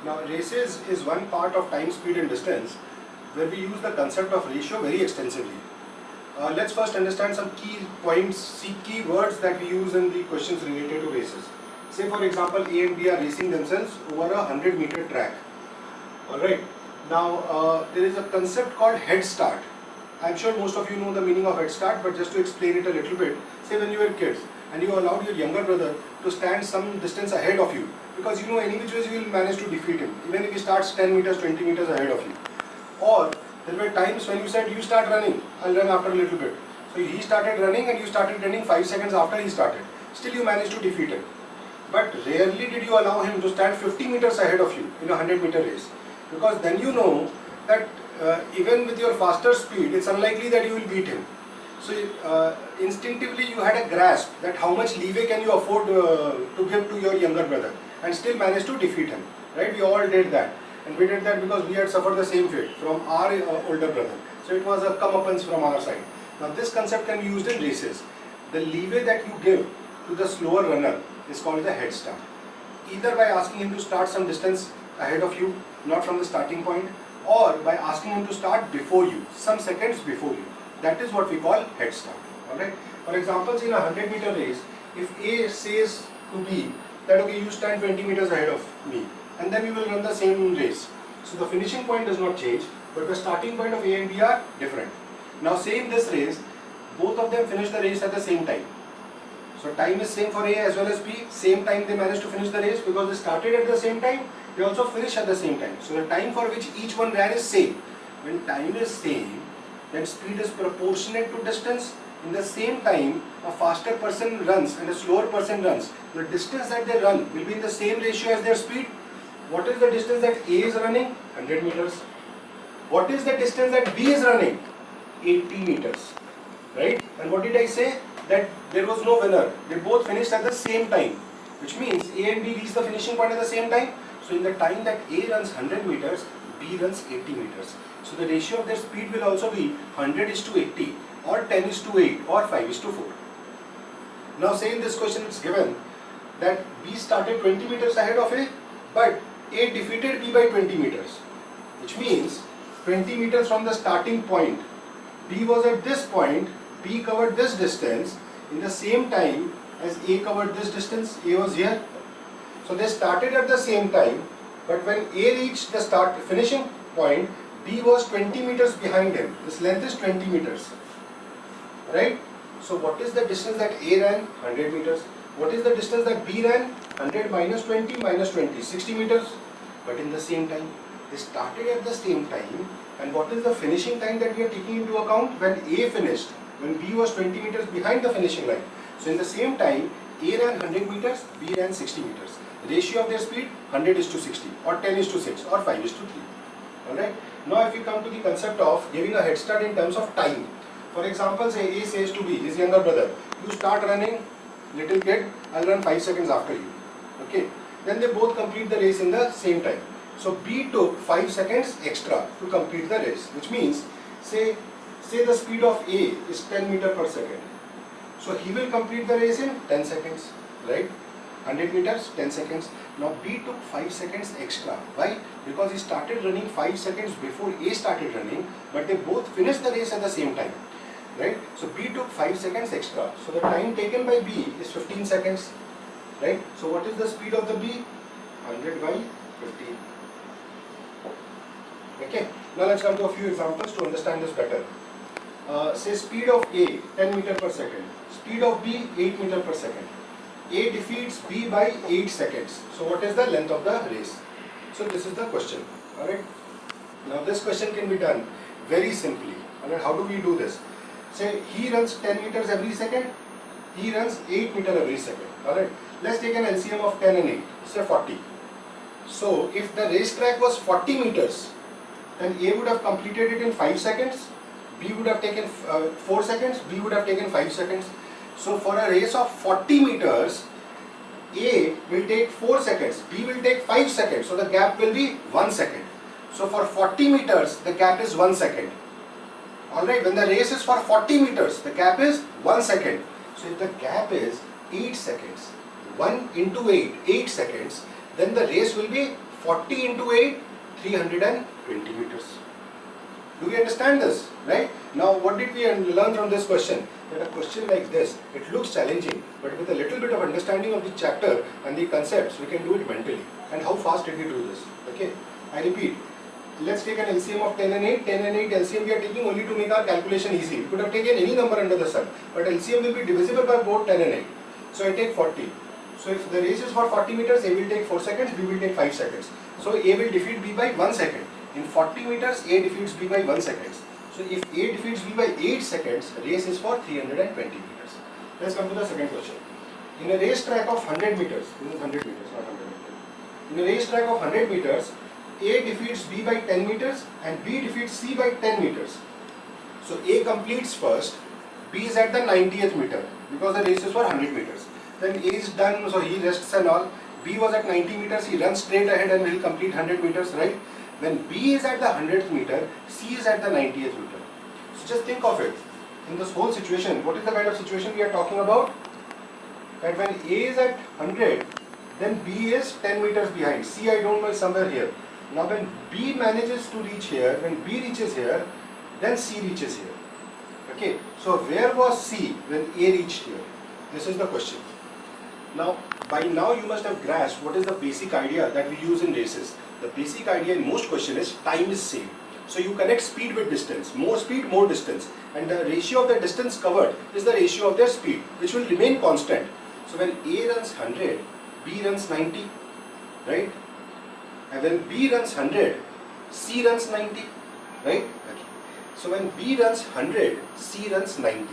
Now races is one part of time, speed and distance where we use the concept of ratio very extensively. Let's first understand some key points, key words that we use in the questions related to races. Say for example A and B are racing themselves over a 100-meter track. Alright, now there is a concept called head start. I'm sure most of you know the meaning of head start, but just to explain it a little bit, say when you were kids and you allowed your younger brother to stand some distance ahead of you, because you know any which ways you will manage to defeat him, even if he starts 10 meters, 20 meters ahead of you. Or there were times when you said, you start running, I'll run after a little bit. So he started running and you started running 5 seconds after he started. Still you managed to defeat him. But rarely did you allow him to stand 50 meters ahead of you in a 100-meter race. Because then you know that even with your faster speed, it's unlikely that you will beat him. So instinctively you had a grasp that how much leeway can you afford to give to your younger brother and still manage to defeat him. Right? We all did that. And we did that because we had suffered the same fate from our older brother. So it was a comeuppance from our side. Now this concept can be used in races. The leeway that you give to the slower runner is called the head start. Either by asking him to start some distance ahead of you, not from the starting point, or by asking him to start before you, some seconds before you. That is what we call head start. Alright. For example, in a 100-meter race, if A says to B that okay, you stand 20 meters ahead of me, and then we will run the same race. So the finishing point does not change, but the starting point of A and B are different. Now say in this race, both of them finish the race at the same time. So time is same for A as well as B, same time they managed to finish the race because they started at the same time, they also finish at the same time. So the time for which each one ran is same. When time is same, then speed is proportionate to distance. In the same time, a faster person runs and a slower person runs. The distance that they run will be in the same ratio as their speed. What is the distance that A is running? 100 meters. What is the distance that B is running? 80 meters. Right? And what did I say? That there was no winner. They both finished at the same time. Which means A and B reach the finishing point at the same time. So in the time that A runs 100 meters, B runs 80 meters. So the ratio of their speed will also be 100:80 or 10:8 or 5:4. Now say in this question it's given that B started 20 meters ahead of A, but A defeated B by 20 meters, which means 20 meters from the starting point. B was at this point, B covered this distance in the same time as A covered this distance. A was here. So they started at the same time, but when A reached the finishing point, B was 20 meters behind him. This length is 20 meters. Right? So what is the distance that A ran? 100 meters. What is the distance that B ran? 100 minus 20 minus 20, 60 meters. But in the same time, they started at the same time. And what is the finishing time that we are taking into account? When A finished, when B was 20 meters behind the finishing line. So in the same time, A ran 100 meters, B ran 60 meters. Ratio of their speed, 100:60 or 10:6 or 5:3. Alright. Now if we come to the concept of giving a head start in terms of time. For example, say A says to B, his younger brother, you start running, little kid, I'll run 5 seconds after you. Okay. Then they both complete the race in the same time. So B took 5 seconds extra to complete the race, which means, say the speed of A is 10 meters per second. So he will complete the race in 10 seconds, right? 100 meters, 10 seconds. Now B took 5 seconds extra. Why? Because he started running 5 seconds before A started running, but they both finished the race at the same time. Right? So B took 5 seconds extra. So the time taken by B is 15 seconds. Right? So what is the speed of the B? 100 by 15. Okay. Now let's come to a few examples to understand this better. Say speed of A 10 meters per second. Speed of B 8 meters per second. A defeats B by 8 seconds. So what is the length of the race? So this is the question. Alright. Now this question can be done very simply. Alright. How do we do this? Say he runs 10 meters every second. He runs 8 meters every second. Alright. Let's take an LCM of 10 and 8. Say 40. So if the racetrack was 40 meters, then A would have completed it in 5 seconds. B would have taken 4 seconds. B would have taken 5 seconds. So for a race of 40 meters, A will take 4 seconds, B will take 5 seconds, so the gap will be 1 second. So for 40 meters, the gap is 1 second. Alright, when the race is for 40 meters, the gap is 1 second. So if the gap is 8 seconds, 1 into 8, 8 seconds, then the race will be 40 into 8, 320 meters. Do we understand this? Right? Now, what did we learn from this question? That a question like this, it looks challenging, but with a little bit of understanding of the chapter and the concepts, we can do it mentally. And how fast did we do this? Okay, I repeat. Let's take an LCM of 10 and 8. 10 and 8 LCM we are taking only to make our calculation easy. We could have taken any number under the sun, but LCM will be divisible by both 10 and 8. So I take 40. So if the race is for 40 meters, A will take 4 seconds, B will take 5 seconds. So A will defeat B by 1 second. In 40 meters, A defeats B by 1 second. So if A defeats B by 8 seconds, race is for 320 meters. Let's come to the second question. In a race track of 100 meters, this is 100 meters, not 100 meters. In a race track of 100 meters, A defeats B by 10 meters and B defeats C by 10 meters. So A completes first, B is at the 90th meter because the race is for 100 meters. Then A is done, so he rests and all. B was at 90 meters, he runs straight ahead and will complete 100 meters, right? When B is at the 100th meter, C is at the 90th meter. So just think of it. In this whole situation, what is the kind of situation we are talking about? That when A is at 100, then B is 10 meters behind. C I don't know is somewhere here. Now when B manages to reach here, when B reaches here, then C reaches here. Okay, so where was C when A reached here? This is the question. Now, by now you must have grasped what is the basic idea that we use in races. The basic idea in most questions is time is same. So you connect speed with distance. More speed, more distance. And the ratio of the distance covered is the ratio of their speed, which will remain constant. So when A runs 100, B runs 90, right? And when B runs 100, C runs 90, right? Okay. So when B runs 100, C runs 90.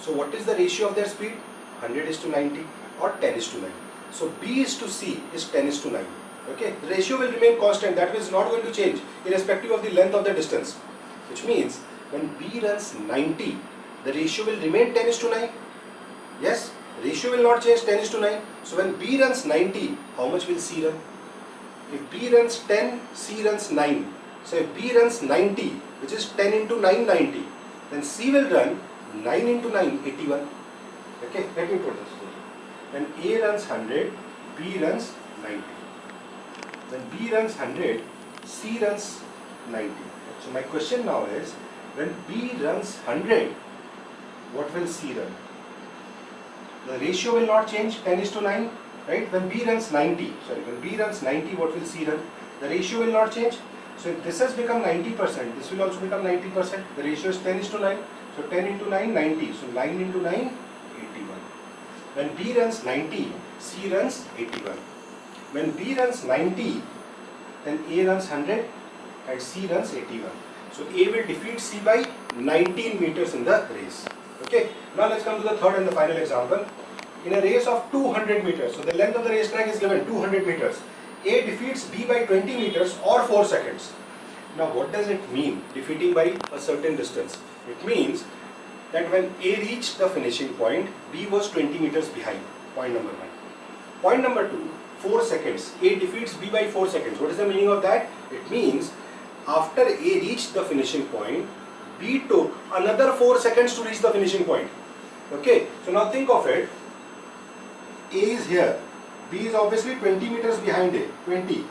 So what is the ratio of their speed? 100 is to 90 or 10 is to 9. So B is to C is 10 is to 9. Okay, the ratio will remain constant, that is not going to change irrespective of the length of the distance. Which means when B runs 90, the ratio will remain 10 is to 9. Yes, ratio will not change, 10 is to 9. So when B runs 90, how much will C run? If B runs 10, C runs 9. So if B runs 90, which is 10 into 9, 90, then C will run 9 into 9, 81. Okay, let me put this. When A runs 100, B runs 90. When B runs 100, C runs 90. So my question now is, when B runs 100, what will C run? The ratio will not change, 10 is to 9, right? When B runs 90, when B runs 90, what will C run? The ratio will not change. So if this has become 90%, this will also become 90%. The ratio is 10 is to 9. So 10 into 9, 90. So 9 into 9, 81. When B runs 90, C runs 81. When B runs 90, then A runs 100 and C runs 81. So A will defeat C by 19 meters in the race. Okay. Now let's come to the third and the final example. In a race of 200 meters, so the length of the racetrack is given 200 meters. A defeats B by 20 meters or 4 seconds. Now what does it mean, defeating by a certain distance? It means that when A reached the finishing point, B was 20 meters behind. Point number 1. Point number 2, 4 seconds. A defeats B by 4 seconds. What is the meaning of that? It means after A reached the finishing point, B took another 4 seconds to reach the finishing point. Okay, so now think of it. A is here. B is obviously 20 meters behind A. 20.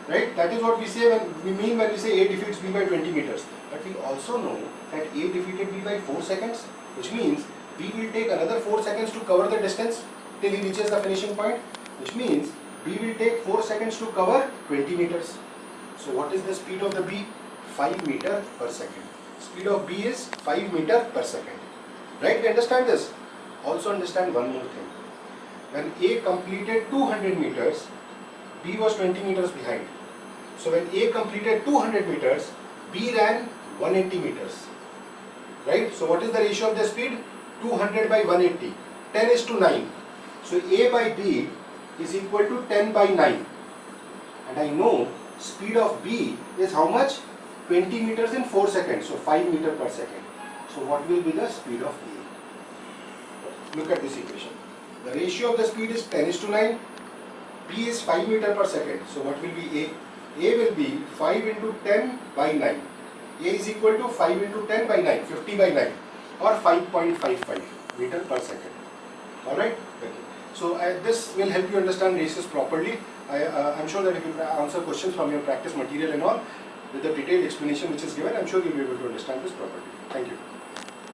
Right? That is what we say when we say A defeats B by 20 meters. But we also know that A defeated B by 4 seconds, which means B will take another 4 seconds to cover the distance till he reaches the finishing point, which means B will take 4 seconds to cover 20 meters. So what is the speed of the B? 5 meter per second. Speed of B is 5 meter per second. Right? We understand this. Also understand one more thing. When A completed 200 meters, B was 20 meters behind. So when A completed 200 meters, B ran 180 meters. Right? So what is the ratio of the speed? 200 by 180. 10 is to 9. So A by B is equal to 10 by 9. And I know speed of B is how much? 20 meters in 4 seconds. So 5 meter per second. So what will be the speed of A? Look at this equation. The ratio of the speed is 10 is to 9. B is 5 meter per second. So what will be A? A will be 5 into 10 by 9. A is equal to 5 into 10 by 9, 50 by 9 or 5.55 meter per second. Alright? Okay. So this will help you understand ratios properly. I'm sure that if you answer questions from your practice material and all, with the detailed explanation which is given, I'm sure you'll be able to understand this properly. Thank you.